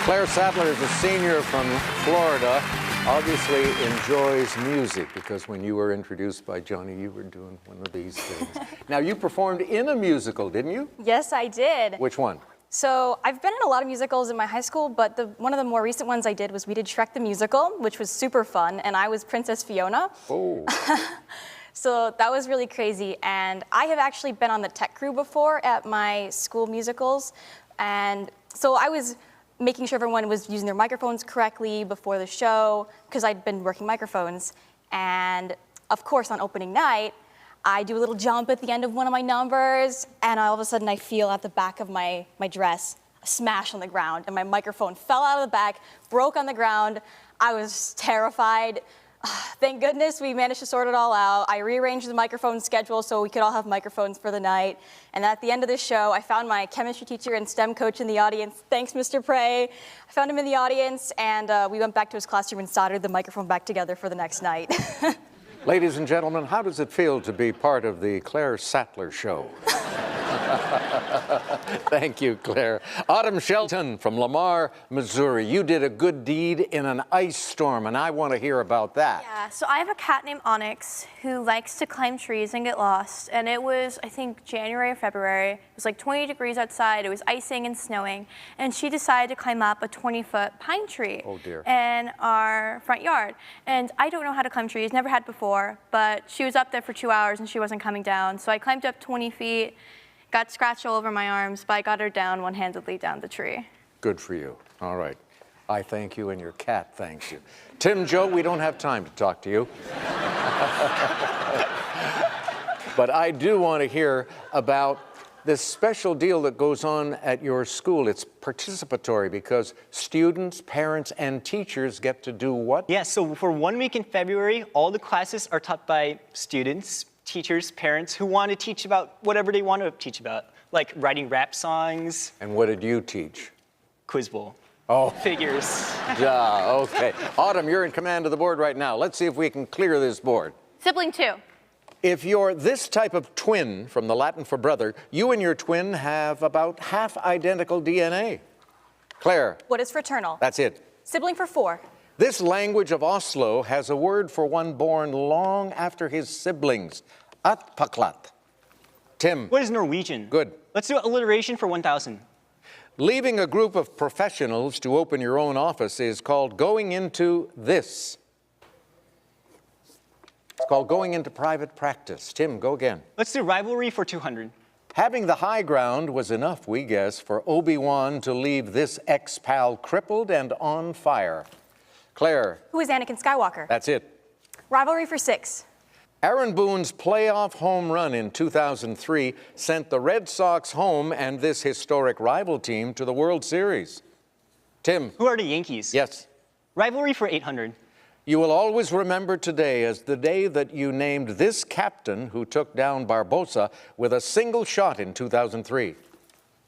Claire Sattler is a senior from Florida, obviously enjoys music because when you were introduced by Johnny, you were doing one of these things. Now, you performed in a musical, didn't you? Yes, I did. Which one? So I've been in a lot of musicals in my high school, but one of the more recent ones I did was we did Shrek the Musical, which was super fun, and I was Princess Fiona. Oh. So that was really crazy, and I have actually been on the tech crew before at my school musicals, and so I was making sure everyone was using their microphones correctly before the show, because I'd been working microphones. And of course, on opening night, I do a little jump at the end of one of my numbers, and all of a sudden I feel at the back of my dress a smash on the ground, and my microphone fell out of the back, broke on the ground. I was terrified. Thank goodness we managed to sort it all out. I rearranged the microphone schedule so we could all have microphones for the night. And at the end of the show, I found my chemistry teacher and STEM coach in the audience. Thanks, Mr. Prey. I found him in the audience, and we went back to his classroom and soldered the microphone back together for the next night. Ladies and gentlemen, how does it feel to be part of the Claire Sattler Show? Thank you, Claire. Autumn Shelton from Lamar, Missouri. You did a good deed in an ice storm, and I want to hear about that. Yeah, so I have a cat named Onyx who likes to climb trees and get lost. And it was, I think, January or February. It was like 20 degrees outside. It was icing and snowing. And she decided to climb up a 20-foot pine tree in our front yard. And I don't know how to climb trees, never had before, but she was up there for 2 hours and she wasn't coming down. So I climbed up 20 feet. Got scratched all over my arms, but I got her down one-handedly down the tree. Good for you. All right. I thank you and your cat thanks you. Tim, Joe, we don't have time to talk to you. But I do want to hear about this special deal that goes on at your school. It's participatory because students, parents, and teachers get to do what? Yeah, so for 1 week in February, all the classes are taught by students, teachers, parents who want to teach about whatever they want to teach about, like writing rap songs. And what did you teach? Quiz Bowl. Oh. Figures. Yeah, okay. Autumn, you're in command of the board right now. Let's see if we can clear this board. Sibling 2. If you're this type of twin, from the Latin for brother, you and your twin have about half identical DNA. Claire. What is fraternal? That's it. Sibling for 4. This language of Oslo has a word for one born long after his siblings. Atpaklat. Tim. What is Norwegian? Good. Let's do alliteration for 1,000. Leaving a group of professionals to open your own office is called going into this. It's called going into private practice. Tim, go again. Let's do rivalry for 200. Having the high ground was enough, we guess, for Obi-Wan to leave this ex-pal crippled and on fire. Claire. Who is Anakin Skywalker? That's it. Rivalry for 6. Aaron Boone's playoff home run in 2003 sent the Red Sox home and this historic rival team to the World Series. Tim. Who are the Yankees? Yes. Rivalry for 800. You will always remember today as the day that you named this captain who took down Barbosa with a single shot in 2003.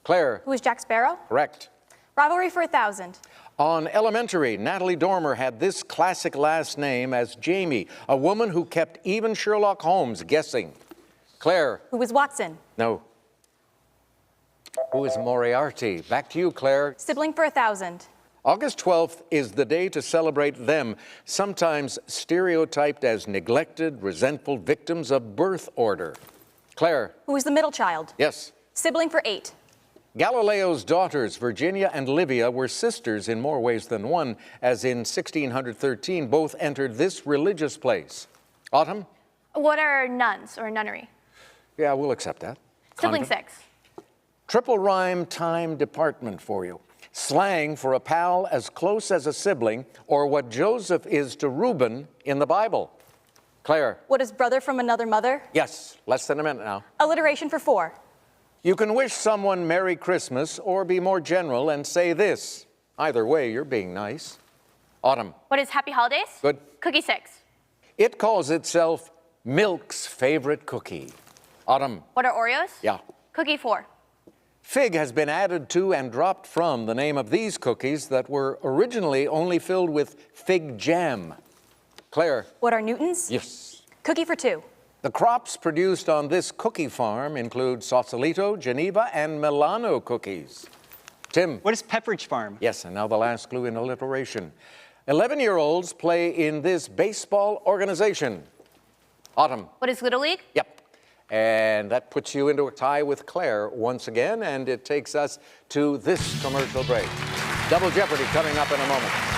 Claire. Who is Jack Sparrow? Correct. Rivalry for 1,000. On Elementary, Natalie Dormer had this classic last name as Jamie, a woman who kept even Sherlock Holmes guessing. Claire. Who is Watson? No. Who is Moriarty? Back to you, Claire. Sibling for 1,000. August 12th is the day to celebrate them, sometimes stereotyped as neglected, resentful victims of birth order. Claire. Who is the middle child? Yes. Sibling for 8. Galileo's daughters, Virginia and Livia, were sisters in more ways than one, as in 1613 both entered this religious place. Autumn? What are nuns or nunnery? Yeah, we'll accept that. Sibling 6. Triple rhyme time department for you. Slang for a pal as close as a sibling, or what Joseph is to Reuben in the Bible. Claire. What is brother from another mother? Yes, less than a minute now. Alliteration for 4. You can wish someone Merry Christmas or be more general and say this. Either way, you're being nice. Autumn. What is Happy Holidays? Good. Cookie 6. It calls itself Milk's favorite cookie. Autumn. What are Oreos? Yeah. Cookie 4. Fig has been added to and dropped from the name of these cookies that were originally only filled with fig jam. Claire. What are Newtons? Yes. Cookie for 2. The crops produced on this cookie farm include Sausalito, Geneva, and Milano cookies. Tim. What is Pepperidge Farm? Yes, and now the last clue in alliteration. 11-year-olds play in this baseball organization. Autumn. What is Little League? Yep. And that puts you into a tie with Claire once again, and it takes us to this commercial break. Double Jeopardy coming up in a moment.